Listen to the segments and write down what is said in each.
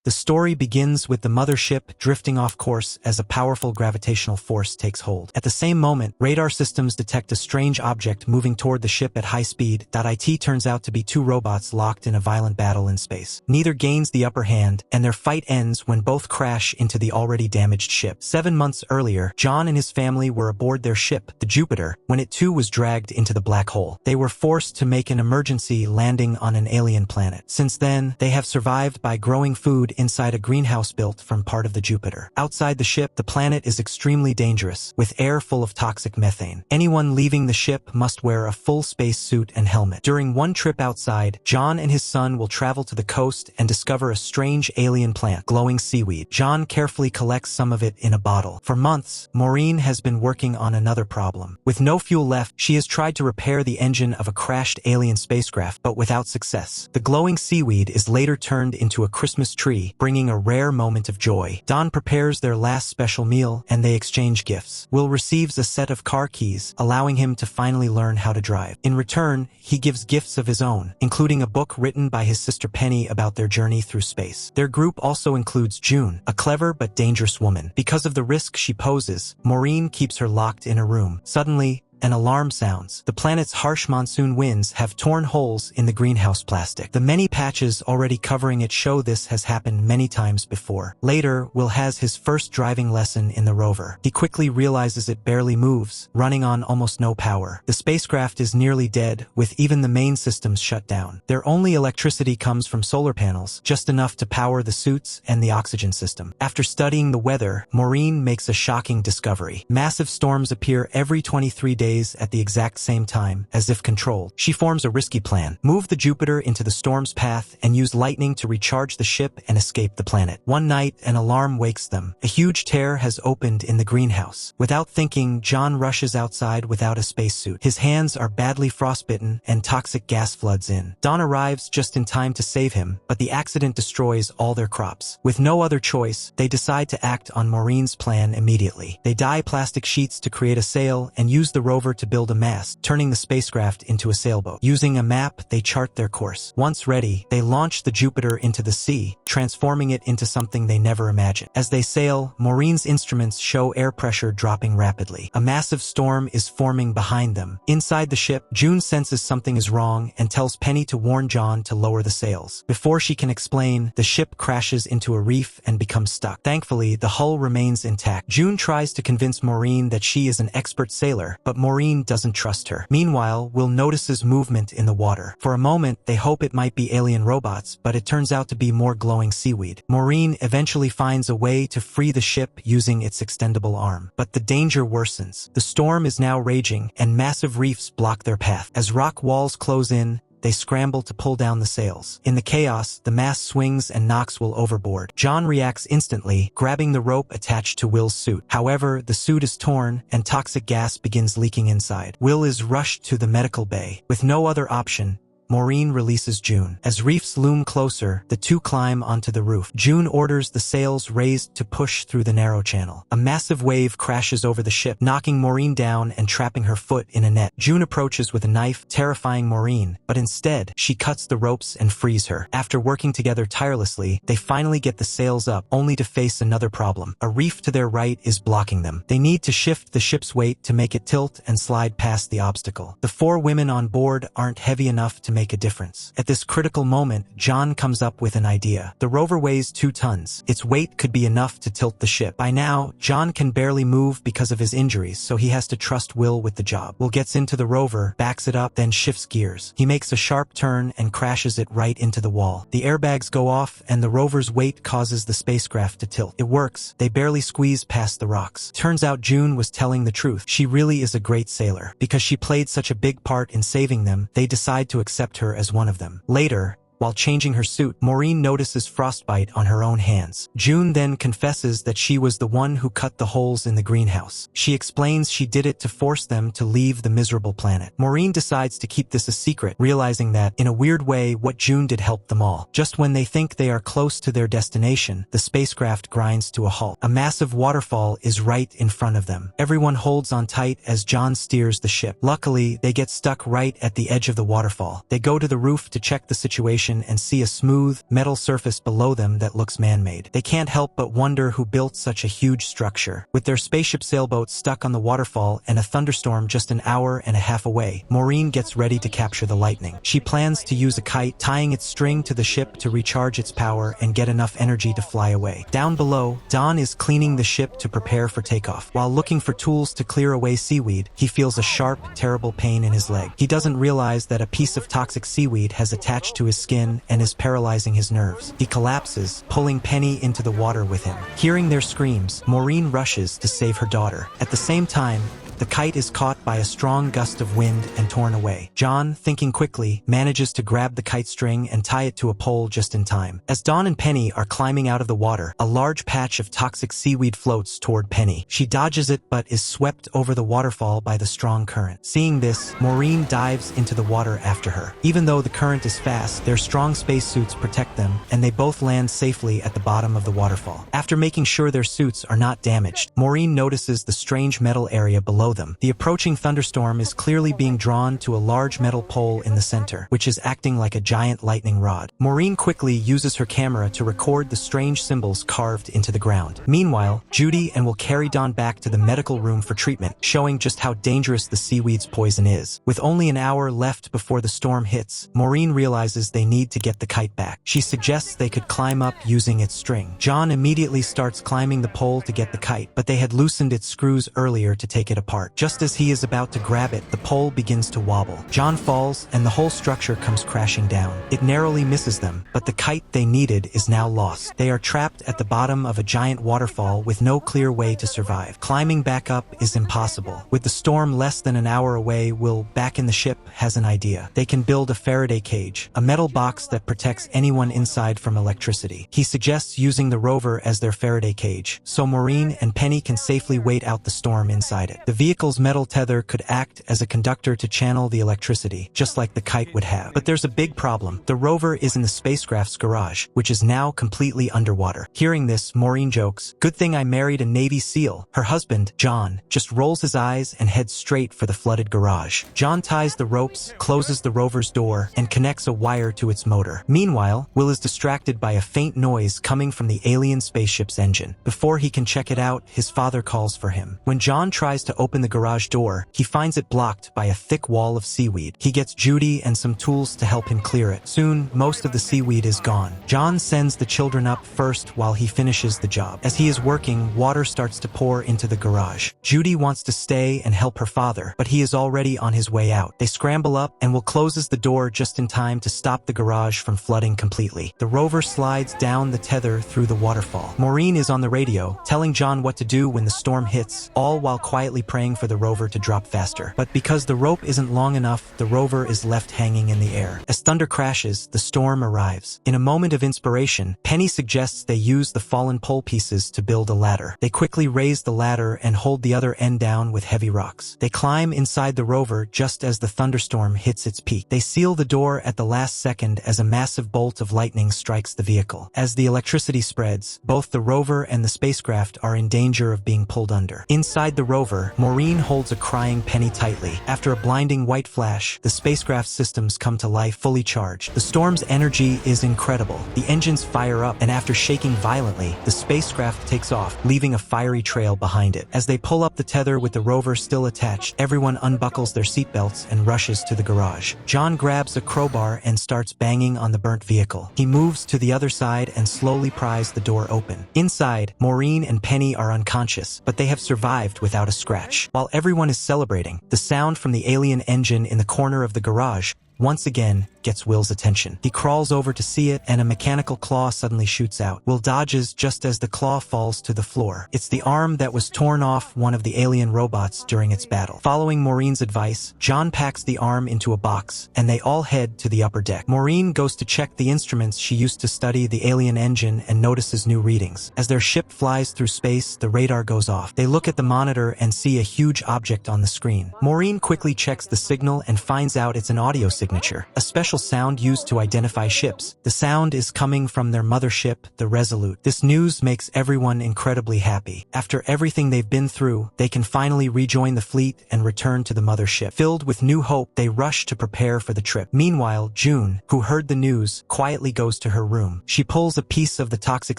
The story begins with the mothership drifting off course as a powerful gravitational force takes hold. At the same moment, radar systems detect a strange object moving toward the ship at high speed. It turns out to be two robots locked in a violent battle in space. Neither gains the upper hand, and their fight ends when both crash into the already damaged ship. 7 months earlier, John and his family were aboard their ship, the Jupiter, when it too was dragged into the black hole. They were forced to make an emergency landing on an alien planet. Since then, they have survived by growing food inside a greenhouse built from part of the Jupiter. Outside the ship, the planet is extremely dangerous, with air full of toxic methane. Anyone leaving the ship must wear a full space suit and helmet. During one trip outside, John and his son will travel to the coast and discover a strange alien plant, glowing seaweed. John carefully collects some of it in a bottle. For months, Maureen has been working on another problem. With no fuel left, she has tried to repair the engine of a crashed alien spacecraft, but without success. The glowing seaweed is later turned into a Christmas tree, bringing a rare moment of joy. Don prepares their last special meal, and they exchange gifts. Will receives a set of car keys, allowing him to finally learn how to drive. In return, he gives gifts of his own, including a book written by his sister Penny about their journey through space. Their group also includes June, a clever but dangerous woman. Because of the risk she poses, Maureen keeps her locked in a room. Suddenly, an alarm sounds. The planet's harsh monsoon winds have torn holes in the greenhouse plastic. The many patches already covering it show this has happened many times before. Later, Will has his first driving lesson in the rover. He quickly realizes it barely moves, running on almost no power. The spacecraft is nearly dead, with even the main systems shut down. Their only electricity comes from solar panels, just enough to power the suits and the oxygen system. After studying the weather, Maureen makes a shocking discovery. Massive storms appear every 23 days at the exact same time, as if controlled. She forms a risky plan: move the Jupiter into the storm's path and use lightning to recharge the ship and escape the planet. One night, an alarm wakes them. A huge tear has opened in the greenhouse. Without thinking, John rushes outside without a spacesuit. His hands are badly frostbitten and toxic gas floods in. Don arrives just in time to save him, but the accident destroys all their crops. With no other choice, they decide to act on Maureen's plan immediately. They dye plastic sheets to create a sail and use the rover to build a mast, turning the spacecraft into a sailboat. Using a map, they chart their course. Once ready, they launch the Jupiter into the sea, transforming it into something they never imagined. As they sail, Maureen's instruments show air pressure dropping rapidly. A massive storm is forming behind them. Inside the ship, June senses something is wrong and tells Penny to warn John to lower the sails. Before she can explain, the ship crashes into a reef and becomes stuck. Thankfully, the hull remains intact. June tries to convince Maureen that she is an expert sailor, but Maureen doesn't trust her. Meanwhile, Will notices movement in the water. For a moment, they hope it might be alien robots, but it turns out to be more glowing seaweed. Maureen eventually finds a way to free the ship using its extendable arm. But the danger worsens. The storm is now raging, and massive reefs block their path. As rock walls close in, they scramble to pull down the sails. In the chaos, the mast swings and knocks Will overboard. John reacts instantly, grabbing the rope attached to Will's suit. However, the suit is torn, and toxic gas begins leaking inside. Will is rushed to the medical bay. With no other option, Maureen releases June. As reefs loom closer, the two climb onto the roof. June orders the sails raised to push through the narrow channel. A massive wave crashes over the ship, knocking Maureen down and trapping her foot in a net. June approaches with a knife, terrifying Maureen, but instead, she cuts the ropes and frees her. After working together tirelessly, they finally get the sails up, only to face another problem. A reef to their right is blocking them. They need to shift the ship's weight to make it tilt and slide past the obstacle. The 4 women on board aren't heavy enough to make a difference. At this critical moment, John comes up with an idea. The rover weighs 2 tons. Its weight could be enough to tilt the ship. By now, John can barely move because of his injuries, so he has to trust Will with the job. Will gets into the rover, backs it up, then shifts gears. He makes a sharp turn and crashes it right into the wall. The airbags go off, and the rover's weight causes the spacecraft to tilt. It works. They barely squeeze past the rocks. Turns out June was telling the truth. She really is a great sailor. Because she played such a big part in saving them, they decide to accept her as one of them. Later, while changing her suit, Maureen notices frostbite on her own hands. June then confesses that she was the one who cut the holes in the greenhouse. She explains she did it to force them to leave the miserable planet. Maureen decides to keep this a secret, realizing that, in a weird way, what June did helped them all. Just when they think they are close to their destination, the spacecraft grinds to a halt. A massive waterfall is right in front of them. Everyone holds on tight as John steers the ship. Luckily, they get stuck right at the edge of the waterfall. They go to the roof to check the situation, station and see a smooth, metal surface below them that looks man-made. They can't help but wonder who built such a huge structure. With their spaceship sailboat stuck on the waterfall and a thunderstorm just an hour and a half away, Maureen gets ready to capture the lightning. She plans to use a kite, tying its string to the ship to recharge its power and get enough energy to fly away. Down below, Don is cleaning the ship to prepare for takeoff. While looking for tools to clear away seaweed, he feels a sharp, terrible pain in his leg. He doesn't realize that a piece of toxic seaweed has attached to his skin and is paralyzing his nerves. He collapses, pulling Penny into the water with him. Hearing their screams, Maureen rushes to save her daughter. At the same time, the kite is caught by a strong gust of wind and torn away. John, thinking quickly, manages to grab the kite string and tie it to a pole just in time. As Dawn and Penny are climbing out of the water, a large patch of toxic seaweed floats toward Penny. She dodges it but is swept over the waterfall by the strong current. Seeing this, Maureen dives into the water after her. Even though the current is fast, their strong spacesuits protect them, and they both land safely at the bottom of the waterfall. After making sure their suits are not damaged, Maureen notices the strange metal area below them. The approaching thunderstorm is clearly being drawn to a large metal pole in the center, which is acting like a giant lightning rod. Maureen quickly uses her camera to record the strange symbols carved into the ground. Meanwhile, Judy and will carry Dawn back to the medical room for treatment, showing just how dangerous the seaweed's poison is. With only an hour left before the storm hits, Maureen realizes they need to get the kite back. She suggests they could climb up using its string. John immediately starts climbing the pole to get the kite, but they had loosened its screws earlier to take it apart. Just as he is about to grab it, the pole begins to wobble. John falls, and the whole structure comes crashing down. It narrowly misses them, but the kite they needed is now lost. They are trapped at the bottom of a giant waterfall with no clear way to survive. Climbing back up is impossible. With the storm less than an hour away, Will, back in the ship, has an idea. They can build a Faraday cage, a metal box that protects anyone inside from electricity. He suggests using the rover as their Faraday cage, so Maureen and Penny can safely wait out the storm inside it. The vehicle's metal tether could act as a conductor to channel the electricity, just like the kite would have. But there's a big problem. The rover is in the spacecraft's garage, which is now completely underwater. Hearing this, Maureen jokes, "Good thing I married a Navy SEAL." Her husband, John, just rolls his eyes and heads straight for the flooded garage. John ties the ropes, closes the rover's door, and connects a wire to its motor. Meanwhile, Will is distracted by a faint noise coming from the alien spaceship's engine. Before he can check it out, his father calls for him. When John tries to open the garage door, he finds it blocked by a thick wall of seaweed. He gets Judy and some tools to help him clear it. Soon, most of the seaweed is gone. John sends the children up first while he finishes the job. As he is working, water starts to pour into the garage. Judy wants to stay and help her father, but he is already on his way out. They scramble up, and Will closes the door just in time to stop the garage from flooding completely. The rover slides down the tether through the waterfall. Maureen is on the radio, telling John what to do when the storm hits, all while quietly praying for the rover to drop faster. But because the rope isn't long enough, the rover is left hanging in the air. As thunder crashes, the storm arrives. In a moment of inspiration, Penny suggests they use the fallen pole pieces to build a ladder. They quickly raise the ladder and hold the other end down with heavy rocks. They climb inside the rover just as the thunderstorm hits its peak. They seal the door at the last second as a massive bolt of lightning strikes the vehicle. As the electricity spreads, both the rover and the spacecraft are in danger of being pulled under. Inside the rover, Maureen holds a crying Penny tightly. After a blinding white flash, the spacecraft systems come to life, fully charged. The storm's energy is incredible. The engines fire up, and after shaking violently, the spacecraft takes off, leaving a fiery trail behind it. As they pull up the tether with the rover still attached, everyone unbuckles their seatbelts and rushes to the garage. John grabs a crowbar and starts banging on the burnt vehicle. He moves to the other side and slowly pries the door open. Inside, Maureen and Penny are unconscious, but they have survived without a scratch. While everyone is celebrating, the sound from the alien engine in the corner of the garage once again gets Will's attention. He crawls over to see it, and a mechanical claw suddenly shoots out. Will dodges just as the claw falls to the floor. It's the arm that was torn off one of the alien robots during its battle. Following Maureen's advice, John packs the arm into a box, and they all head to the upper deck. Maureen goes to check the instruments she used to study the alien engine and notices new readings. As their ship flies through space, the radar goes off. They look at the monitor and see a huge object on the screen. Maureen quickly checks the signal and finds out it's an audio signature. A special special sound used to identify ships. The sound is coming from their mothership, the Resolute. This news makes everyone incredibly happy. After everything they've been through, they can finally rejoin the fleet and return to the mothership. Filled with new hope, they rush to prepare for the trip. Meanwhile, June, who heard the news, quietly goes to her room. She pulls a piece of the toxic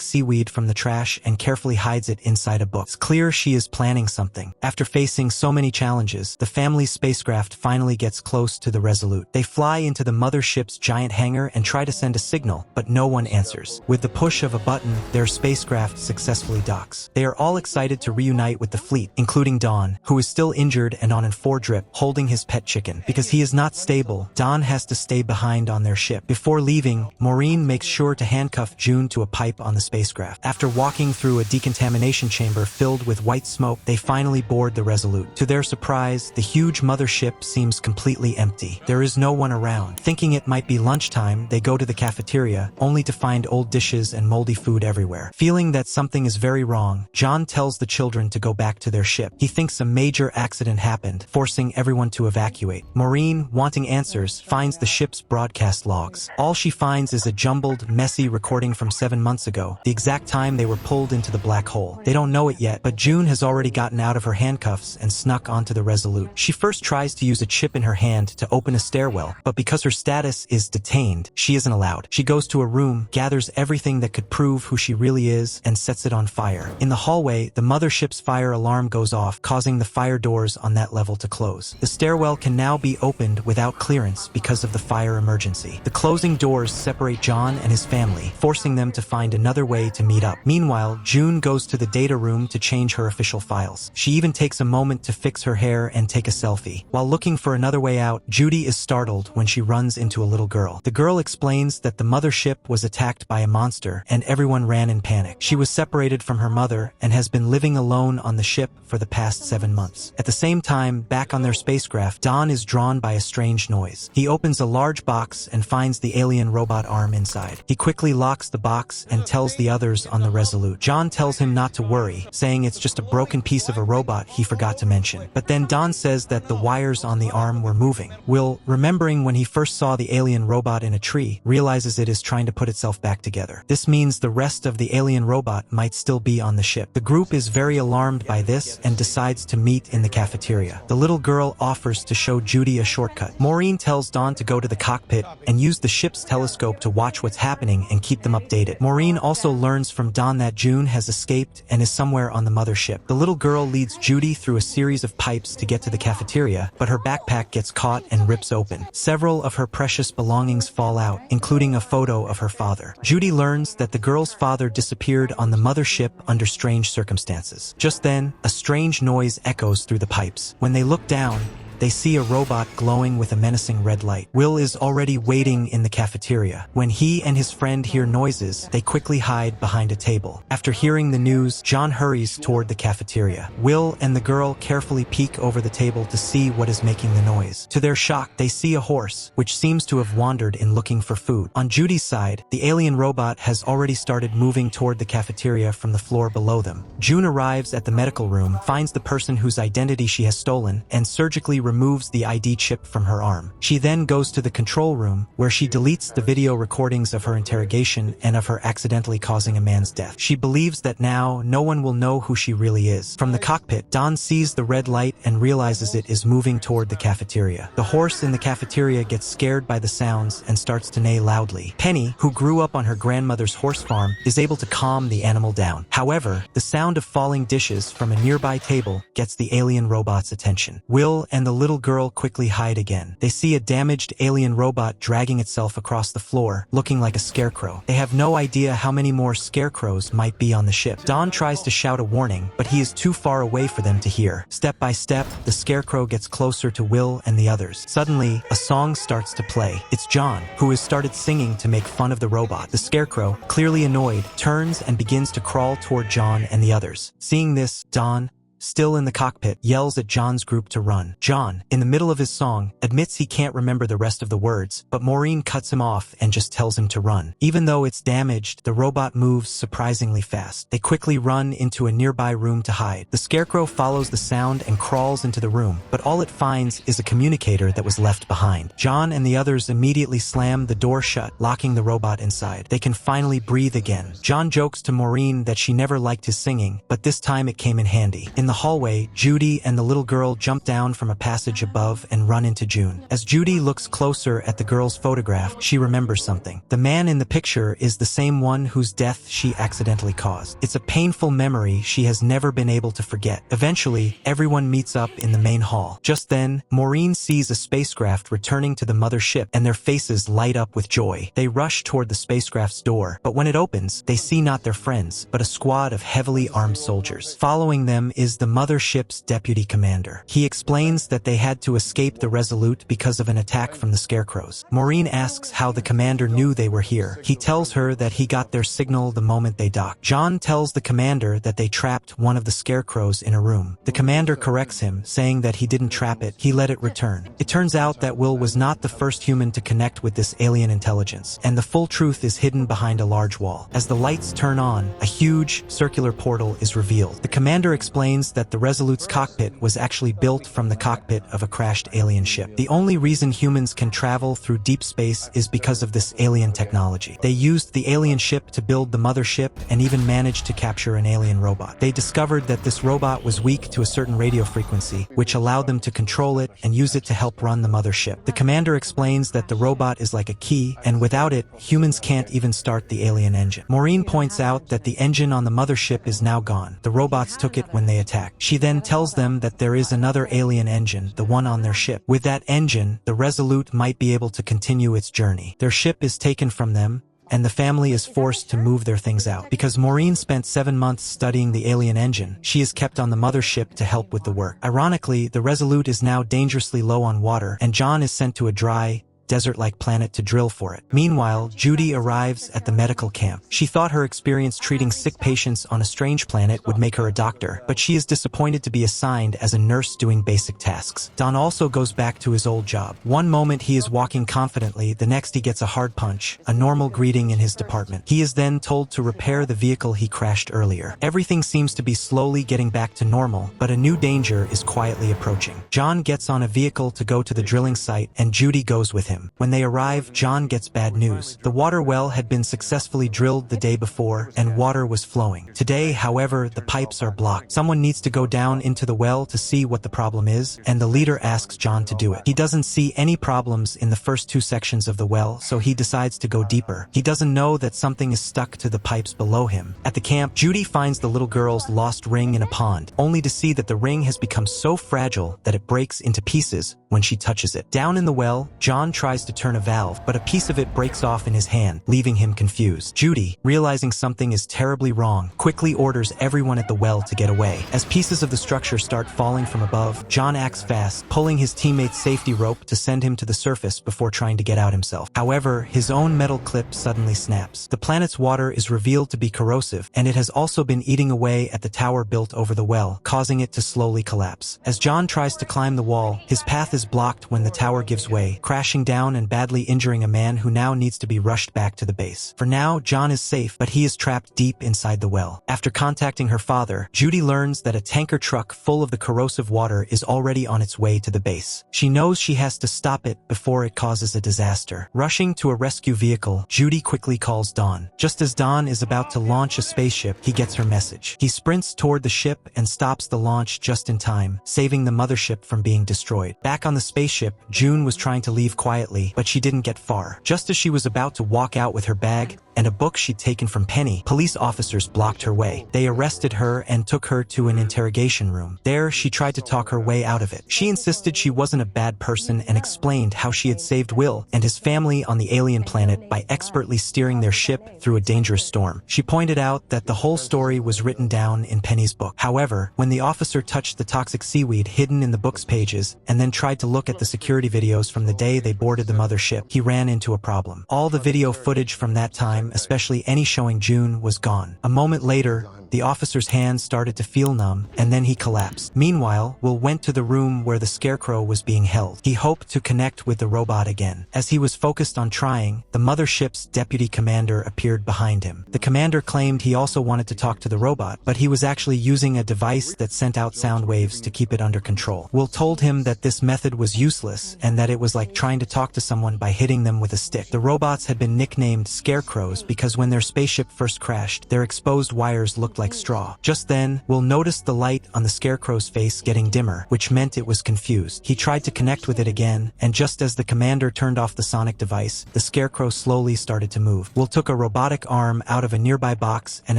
seaweed from the trash and carefully hides it inside a book. It's clear she is planning something. After facing so many challenges, the family's spacecraft finally gets close to the Resolute. They fly into the mothership's giant hangar and try to send a signal, but no one answers. With the push of a button, their spacecraft successfully docks. They are all excited to reunite with the fleet, including Don, who is still injured and on an 4-drip, holding his pet chicken. Because he is not stable, Don has to stay behind on their ship. Before leaving, Maureen makes sure to handcuff June to a pipe on the spacecraft. After walking through a decontamination chamber filled with white smoke, they finally board the Resolute. To their surprise, the huge mothership seems completely empty. There is no one around. Thinking it might be lunchtime, they go to the cafeteria, only to find old dishes and moldy food everywhere. Feeling that something is very wrong, John tells the children to go back to their ship. He thinks a major accident happened, forcing everyone to evacuate. Maureen, wanting answers, finds the ship's broadcast logs. All she finds is a jumbled, messy recording from 7 months ago, the exact time they were pulled into the black hole. They don't know it yet, but June has already gotten out of her handcuffs and snuck onto the Resolute. She first tries to use a chip in her hand to open a stairwell, but because her status is detained, she isn't allowed. She goes to a room, gathers everything that could prove who she really is, and sets it on fire. In the hallway, the mothership's fire alarm goes off, causing the fire doors on that level to close. The stairwell can now be opened without clearance because of the fire emergency. The closing doors separate John and his family, forcing them to find another way to meet up. Meanwhile, June goes to the data room to change her official files. She even takes a moment to fix her hair and take a selfie. While looking for another way out, Judy is startled when she runs into a little girl. The girl explains that the mothership was attacked by a monster and everyone ran in panic. She was separated from her mother and has been living alone on the ship for the past 7 months. At the same time, back on their spacecraft, Don is drawn by a strange noise. He opens a large box and finds the alien robot arm inside. He quickly locks the box and tells the others on the Resolute. John tells him not to worry, saying it's just a broken piece of a robot he forgot to mention. But then Don says that the wires on the arm were moving. Will, remembering when he first saw the alien robot in a tree, realizes it is trying to put itself back together. This means the rest of the alien robot might still be on the ship. The group is very alarmed by this and decides to meet in the cafeteria. The little girl offers to show Judy a shortcut. Maureen tells Don to go to the cockpit and use the ship's telescope to watch what's happening and keep them updated. Maureen also learns from Don that June has escaped and is somewhere on the mothership. The little girl leads Judy through a series of pipes to get to the cafeteria, but her backpack gets caught and rips open. Several of her precious belongings fall out, including a photo of her father. Judy learns that the girl's father disappeared on the mothership under strange circumstances. Just then, a strange noise echoes through the pipes. When they look down, they see a robot glowing with a menacing red light. Will is already waiting in the cafeteria. When he and his friend hear noises, they quickly hide behind a table. After hearing the news, John hurries toward the cafeteria. Will and the girl carefully peek over the table to see what is making the noise. To their shock, they see a horse, which seems to have wandered in looking for food. On Judy's side, the alien robot has already started moving toward the cafeteria from the floor below them. June arrives at the medical room, finds the person whose identity she has stolen, and surgically removes the ID chip from her arm. She then goes to the control room, where she deletes the video recordings of her interrogation and of her accidentally causing a man's death. She believes that now no one will know who she really is. From the cockpit, Don sees the red light and realizes it is moving toward the cafeteria. The horse in the cafeteria gets scared by the sounds and starts to neigh loudly. Penny, who grew up on her grandmother's horse farm, is able to calm the animal down. However, the sound of falling dishes from a nearby table gets the alien robot's attention. Will and the little girl quickly hide again. They see a damaged alien robot dragging itself across the floor, looking like a scarecrow. They have no idea how many more scarecrows might be on the ship. Don tries to shout a warning, but he is too far away for them to hear. Step by step, the scarecrow gets closer to Will and the others. Suddenly, a song starts to play. It's John, who has started singing to make fun of the robot. The scarecrow, clearly annoyed, turns and begins to crawl toward John and the others. Seeing this, Don still in the cockpit, yells at John's group to run. John, in the middle of his song, admits he can't remember the rest of the words, but Maureen cuts him off and just tells him to run. Even though it's damaged, the robot moves surprisingly fast. They quickly run into a nearby room to hide. The Scarecrow follows the sound and crawls into the room, but all it finds is a communicator that was left behind. John and the others immediately slam the door shut, locking the robot inside. They can finally breathe again. John jokes to Maureen that she never liked his singing, but this time it came in handy. In the hallway, Judy and the little girl jump down from a passage above and run into June. As Judy looks closer at the girl's photograph, she remembers something. The man in the picture is the same one whose death she accidentally caused. It's a painful memory she has never been able to forget. Eventually, everyone meets up in the main hall. Just then, Maureen sees a spacecraft returning to the mothership, and their faces light up with joy. They rush toward the spacecraft's door, but when it opens, they see not their friends, but a squad of heavily armed soldiers. Following them is the mothership's deputy commander. He explains that they had to escape the Resolute because of an attack from the Scarecrows. Maureen asks how the commander knew they were here. He tells her that he got their signal the moment they docked. John tells the commander that they trapped one of the Scarecrows in a room. The commander corrects him, saying that he didn't trap it, he let it return. It turns out that Will was not the first human to connect with this alien intelligence, and the full truth is hidden behind a large wall. As the lights turn on, a huge, circular portal is revealed. The commander explains that the Resolute's cockpit was actually built from the cockpit of a crashed alien ship. The only reason humans can travel through deep space is because of this alien technology. They used the alien ship to build the mothership and even managed to capture an alien robot. They discovered that this robot was weak to a certain radio frequency, which allowed them to control it and use it to help run the mothership. The commander explains that the robot is like a key, and without it, humans can't even start the alien engine. Maureen points out that the engine on the mothership is now gone. The robots took it when they attacked. She then tells them that there is another alien engine, the one on their ship. With that engine, the Resolute might be able to continue its journey. Their ship is taken from them, and the family is forced to move their things out. Because Maureen spent 7 months studying the alien engine, she is kept on the mothership to help with the work. Ironically, the Resolute is now dangerously low on water, and John is sent to a dry, desert-like planet to drill for it. Meanwhile, Judy arrives at the medical camp. She thought her experience treating sick patients on a strange planet would make her a doctor, but she is disappointed to be assigned as a nurse doing basic tasks. Don also goes back to his old job. One moment he is walking confidently, the next he gets a hard punch, a normal greeting in his department. He is then told to repair the vehicle he crashed earlier. Everything seems to be slowly getting back to normal, but a new danger is quietly approaching. John gets on a vehicle to go to the drilling site, and Judy goes with him. When they arrive, John gets bad news. The water well had been successfully drilled the day before, and water was flowing. Today, however, the pipes are blocked. Someone needs to go down into the well to see what the problem is, and the leader asks John to do it. He doesn't see any problems in the first 2 sections of the well, so he decides to go deeper. He doesn't know that something is stuck to the pipes below him. At the camp, Judy finds the little girl's lost ring in a pond, only to see that the ring has become so fragile that it breaks into pieces when she touches it. Down in the well, John tries to turn a valve, but a piece of it breaks off in his hand, leaving him confused. Judy, realizing something is terribly wrong, quickly orders everyone at the well to get away. As pieces of the structure start falling from above, John acts fast, pulling his teammate's safety rope to send him to the surface before trying to get out himself. However, his own metal clip suddenly snaps. The planet's water is revealed to be corrosive, and it has also been eating away at the tower built over the well, causing it to slowly collapse. As John tries to climb the wall, his path is blocked when the tower gives way, crashing down and badly injuring a man who now needs to be rushed back to the base. For now, John is safe, but he is trapped deep inside the well. After contacting her father, Judy learns that a tanker truck full of the corrosive water is already on its way to the base. She knows she has to stop it before it causes a disaster. Rushing to a rescue vehicle, Judy quickly calls Don. Just as Don is about to launch a spaceship, he gets her message. He sprints toward the ship and stops the launch just in time, saving the mothership from being destroyed. Back on the spaceship, June was trying to leave quietly, but she didn't get far. Just as she was about to walk out with her bag and a book she'd taken from Penny, police officers blocked her way. They arrested her and took her to an interrogation room. There, she tried to talk her way out of it. She insisted she wasn't a bad person and explained how she had saved Will and his family on the alien planet by expertly steering their ship through a dangerous storm. She pointed out that the whole story was written down in Penny's book. However, when the officer touched the toxic seaweed hidden in the book's pages and then tried to look at the security videos from the day they boarded boarded the mothership, he ran into a problem. All the video footage from that time, especially any showing June, was gone. A moment later, the officer's hands started to feel numb, and then he collapsed. Meanwhile, Will went to the room where the Scarecrow was being held. He hoped to connect with the robot again. As he was focused on trying, the mothership's deputy commander appeared behind him. The commander claimed he also wanted to talk to the robot, but he was actually using a device that sent out sound waves to keep it under control. Will told him that this method was useless and that it was like trying to talk to someone by hitting them with a stick. The robots had been nicknamed Scarecrows because when their spaceship first crashed, their exposed wires looked like straw. Just then, Will noticed the light on the Scarecrow's face getting dimmer, which meant it was confused. He tried to connect with it again, and just as the commander turned off the sonic device, the Scarecrow slowly started to move. Will took a robotic arm out of a nearby box and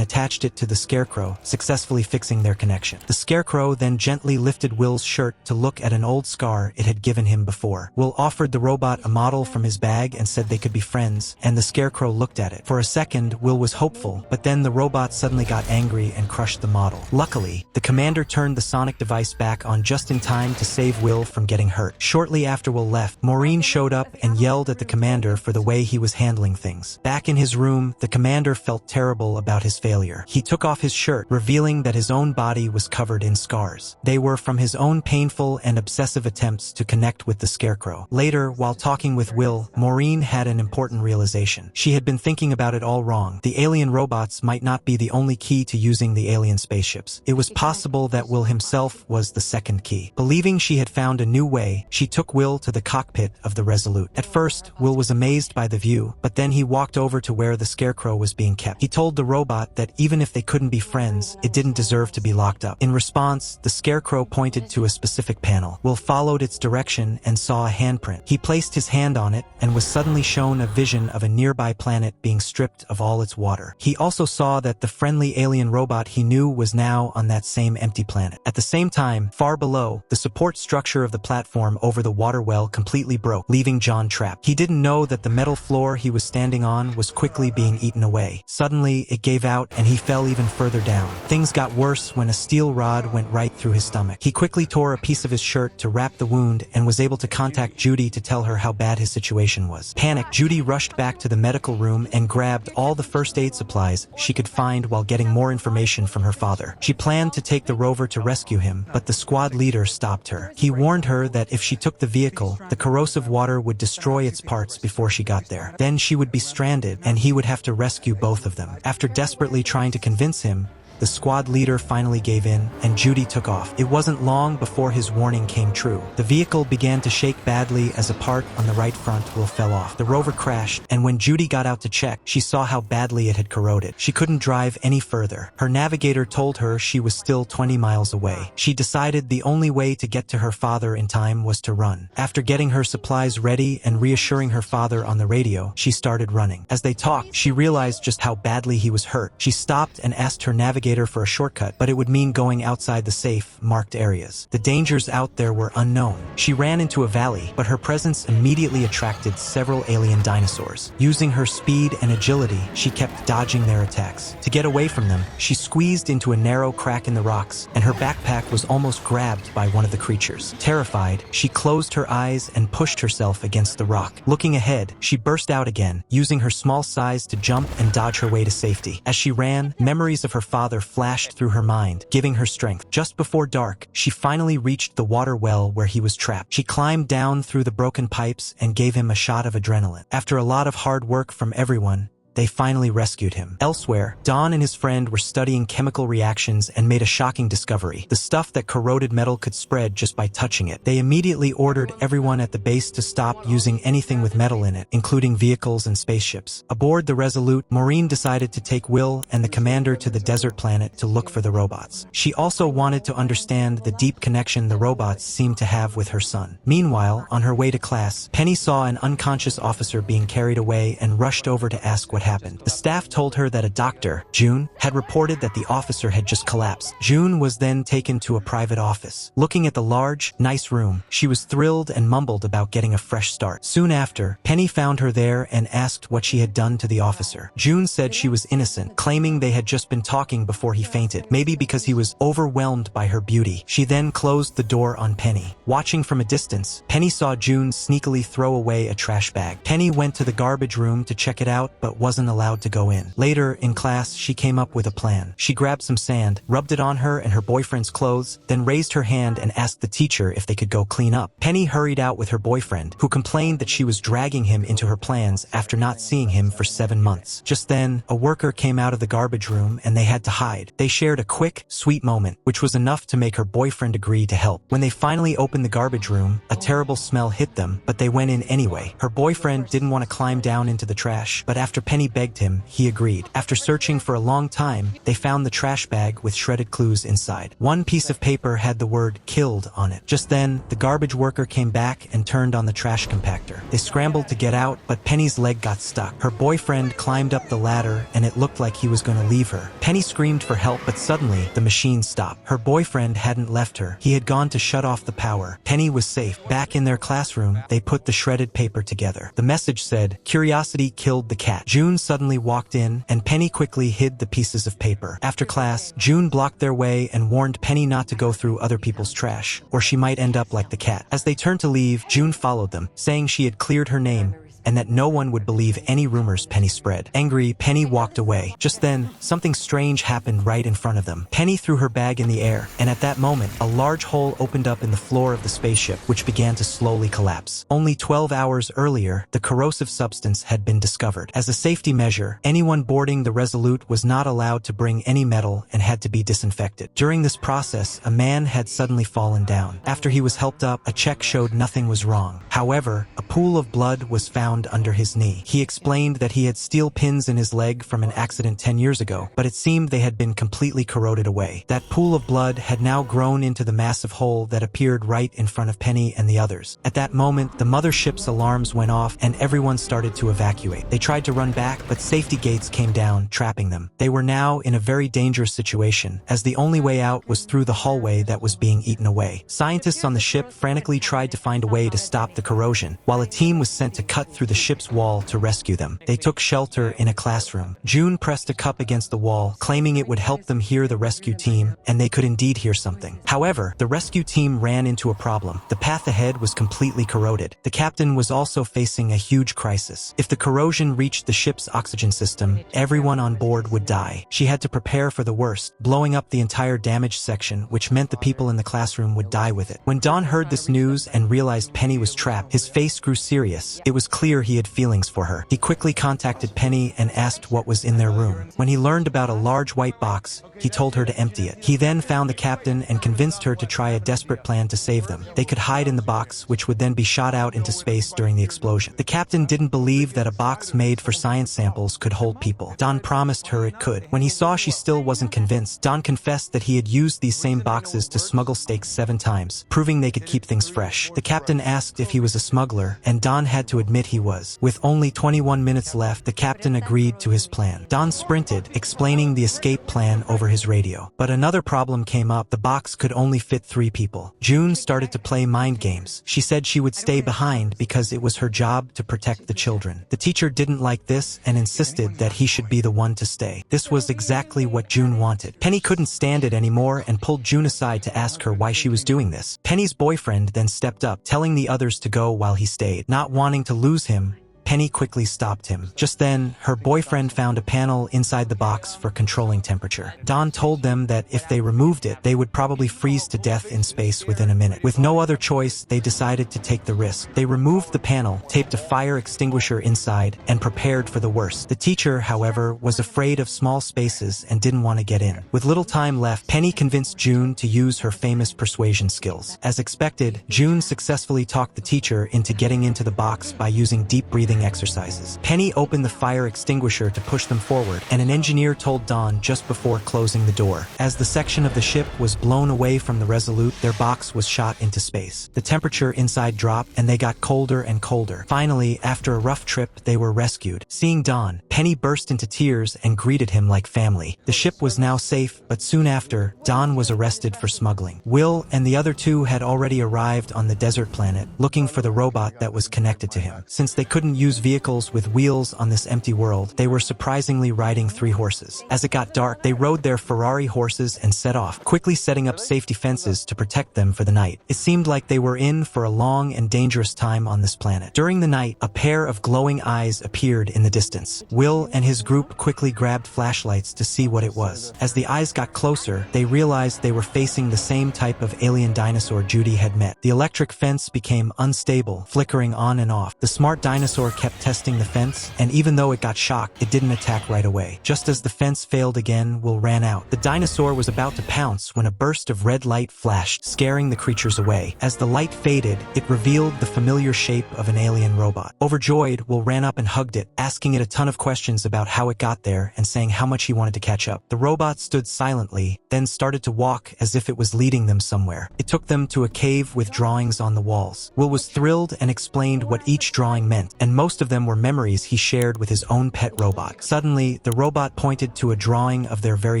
attached it to the Scarecrow, successfully fixing their connection. The Scarecrow then gently lifted Will's shirt to look at an old scar it had given him before. Will offered the robot a model from his bag and said they could be friends, and the Scarecrow looked at it. For a second, Will was hopeful, but then the robot suddenly got angry and crushed the model. Luckily, the commander turned the sonic device back on just in time to save Will from getting hurt. Shortly after Will left, Maureen showed up and yelled at the commander for the way he was handling things. Back in his room, the commander felt terrible about his failure. He took off his shirt, revealing that his own body was covered in scars. They were from his own painful and obsessive attempts to connect with the Scarecrow. Later, while talking with Will, Maureen had an important realization. She had been thinking about it all wrong. The alien robots might not be the only key to using the alien spaceships. It was possible that Will himself was the second key. Believing she had found a new way, she took Will to the cockpit of the Resolute. At first, Will was amazed by the view, but then he walked over to where the Scarecrow was being kept. He told the robot that even if they couldn't be friends, it didn't deserve to be locked up. In response, the Scarecrow pointed to a specific panel. Will followed its direction and saw a handprint. He placed his hand on it and was suddenly shown a vision of a nearby planet being stripped of all its water. He also saw that the friendly alien robot he knew was now on that same empty planet. At the same time, far below, the support structure of the platform over the water well completely broke, leaving John trapped. He didn't know that the metal floor he was standing on was quickly being eaten away. Suddenly, it gave out and he fell even further down. Things got worse when a steel rod went right through his stomach. He quickly tore a piece of his shirt to wrap the wound and was able to contact Judy to tell her how bad his situation was. Panicked, Judy rushed back to the medical room and grabbed all the first aid supplies she could find while getting more information from her father. She planned to take the rover to rescue him, but the squad leader stopped her. He warned her that if she took the vehicle, the corrosive water would destroy its parts before she got there. Then she would be stranded, and he would have to rescue both of them. After desperately trying to convince him, the squad leader finally gave in, and Judy took off. It wasn't long before his warning came true. The vehicle began to shake badly as a part on the right front wheel fell off. The rover crashed, and when Judy got out to check, she saw how badly it had corroded. She couldn't drive any further. Her navigator told her she was still 20 miles away. She decided the only way to get to her father in time was to run. After getting her supplies ready and reassuring her father on the radio, she started running. As they talked, she realized just how badly he was hurt. She stopped and asked her navigator for a shortcut, but it would mean going outside the safe, marked areas. The dangers out there were unknown. She ran into a valley, but her presence immediately attracted several alien dinosaurs. Using her speed and agility, she kept dodging their attacks. To get away from them, she squeezed into a narrow crack in the rocks, and her backpack was almost grabbed by one of the creatures. Terrified, she closed her eyes and pushed herself against the rock. Looking ahead, she burst out again, using her small size to jump and dodge her way to safety. As she ran, memories of her father flashed through her mind, giving her strength. Just before dark, she finally reached the water well where he was trapped. She climbed down through the broken pipes and gave him a shot of adrenaline. After a lot of hard work from everyone, they finally rescued him. Elsewhere, Don and his friend were studying chemical reactions and made a shocking discovery. The stuff that corroded metal could spread just by touching it. They immediately ordered everyone at the base to stop using anything with metal in it, including vehicles and spaceships. Aboard the Resolute, Maureen decided to take Will and the commander to the desert planet to look for the robots. She also wanted to understand the deep connection the robots seemed to have with her son. Meanwhile, on her way to class, Penny saw an unconscious officer being carried away and rushed over to ask what happened. The staff told her that a doctor, June, had reported that the officer had just collapsed. June was then taken to a private office. Looking at the large, nice room, she was thrilled and mumbled about getting a fresh start. Soon after, Penny found her there and asked what she had done to the officer. June said she was innocent, claiming they had just been talking before he fainted, maybe because he was overwhelmed by her beauty. She then closed the door on Penny. Watching from a distance, Penny saw June sneakily throw away a trash bag. Penny went to the garbage room to check it out, but wasn't allowed to go in. Later, in class, she came up with a plan. She grabbed some sand, rubbed it on her and her boyfriend's clothes, then raised her hand and asked the teacher if they could go clean up. Penny hurried out with her boyfriend, who complained that she was dragging him into her plans after not seeing him for 7 months. Just then, a worker came out of the garbage room and they had to hide. They shared a quick, sweet moment, which was enough to make her boyfriend agree to help. When they finally opened the garbage room, a terrible smell hit them, but they went in anyway. Her boyfriend didn't want to climb down into the trash, but after Penny begged him, he agreed. After searching for a long time, they found the trash bag with shredded clues inside. One piece of paper had the word "killed" on it. Just then, the garbage worker came back and turned on the trash compactor. They scrambled to get out, but Penny's leg got stuck. Her boyfriend climbed up the ladder, and it looked like he was going to leave her. Penny screamed for help, but suddenly, the machine stopped. Her boyfriend hadn't left her. He had gone to shut off the power. Penny was safe. Back in their classroom, they put the shredded paper together. The message said, "Curiosity killed the cat." June suddenly walked in, and Penny quickly hid the pieces of paper. After class, June blocked their way and warned Penny not to go through other people's trash, or she might end up like the cat. As they turned to leave, June followed them, saying she had cleared her name and that no one would believe any rumors Penny spread. Angry, Penny walked away. Just then, something strange happened right in front of them. Penny threw her bag in the air, and at that moment, a large hole opened up in the floor of the spaceship, which began to slowly collapse. Only 12 hours earlier, the corrosive substance had been discovered. As a safety measure, anyone boarding the Resolute was not allowed to bring any metal and had to be disinfected. During this process, a man had suddenly fallen down. After he was helped up, a check showed nothing was wrong. However, a pool of blood was found under his knee. He explained that he had steel pins in his leg from an accident 10 years ago, but it seemed they had been completely corroded away. That pool of blood had now grown into the massive hole that appeared right in front of Penny and the others. At that moment, the mothership's alarms went off and everyone started to evacuate. They tried to run back, but safety gates came down, trapping them. They were now in a very dangerous situation, as the only way out was through the hallway that was being eaten away. Scientists on the ship frantically tried to find a way to stop the corrosion, while a team was sent to cut through the ship's wall to rescue them. They took shelter in a classroom. June pressed a cup against the wall, claiming it would help them hear the rescue team, and they could indeed hear something. However, the rescue team ran into a problem. The path ahead was completely corroded. The captain was also facing a huge crisis. If the corrosion reached the ship's oxygen system, everyone on board would die. She had to prepare for the worst, blowing up the entire damaged section, which meant the people in the classroom would die with it. When Don heard this news and realized Penny was trapped, his face grew serious. It was clear he had feelings for her. He quickly contacted Penny and asked what was in their room. When he learned about a large white box, he told her to empty it. He then found the captain and convinced her to try a desperate plan to save them. They could hide in the box, which would then be shot out into space during the explosion. The captain didn't believe that a box made for science samples could hold people. Don promised her it could. When he saw she still wasn't convinced, Don confessed that he had used these same boxes to smuggle steaks 7 times, proving they could keep things fresh. The captain asked if he was a smuggler, and Don had to admit he was. With only 21 minutes left, the captain agreed to his plan. Don sprinted, explaining the escape plan over his radio. But another problem came up. The box could only fit 3 people. June started to play mind games. She said she would stay behind because it was her job to protect the children. The teacher didn't like this and insisted that he should be the one to stay. This was exactly what June wanted. Penny couldn't stand it anymore and pulled June aside to ask her why she was doing this. Penny's boyfriend then stepped up, telling the others to go while he stayed. Not wanting to lose him, Penny quickly stopped him. Just then, her boyfriend found a panel inside the box for controlling temperature. Don told them that if they removed it, they would probably freeze to death in space within a minute. With no other choice, they decided to take the risk. They removed the panel, taped a fire extinguisher inside, and prepared for the worst. The teacher, however, was afraid of small spaces and didn't want to get in. With little time left, Penny convinced June to use her famous persuasion skills. As expected, June successfully talked the teacher into getting into the box by using deep breathing exercises. Penny opened the fire extinguisher to push them forward, and an engineer told Dawn just before closing the door. As the section of the ship was blown away from the Resolute, their box was shot into space. The temperature inside dropped, and they got colder and colder. Finally, after a rough trip, they were rescued. Seeing Dawn, Penny burst into tears and greeted him like family. The ship was now safe, but soon after, Dawn was arrested for smuggling. Will and the other two had already arrived on the desert planet, looking for the robot that was connected to him. Since they couldn't use vehicles with wheels on this empty world, they were surprisingly riding 3 horses. As it got dark, they rode their Ferrari horses and set off, quickly setting up safety fences to protect them for the night. It seemed like they were in for a long and dangerous time on this planet. During the night, a pair of glowing eyes appeared in the distance. Will and his group quickly grabbed flashlights to see what it was. As the eyes got closer, they realized they were facing the same type of alien dinosaur Judy had met. The electric fence became unstable, flickering on and off. The smart dinosaur kept testing the fence, and even though it got shocked, it didn't attack right away. Just as the fence failed again, Will ran out. The dinosaur was about to pounce when a burst of red light flashed, scaring the creatures away. As the light faded, it revealed the familiar shape of an alien robot. Overjoyed, Will ran up and hugged it, asking it a ton of questions about how it got there and saying how much he wanted to catch up. The robot stood silently, then started to walk as if it was leading them somewhere. It took them to a cave with drawings on the walls. Will was thrilled and explained what each drawing meant, and most of them were memories he shared with his own pet robot. Suddenly, the robot pointed to a drawing of their very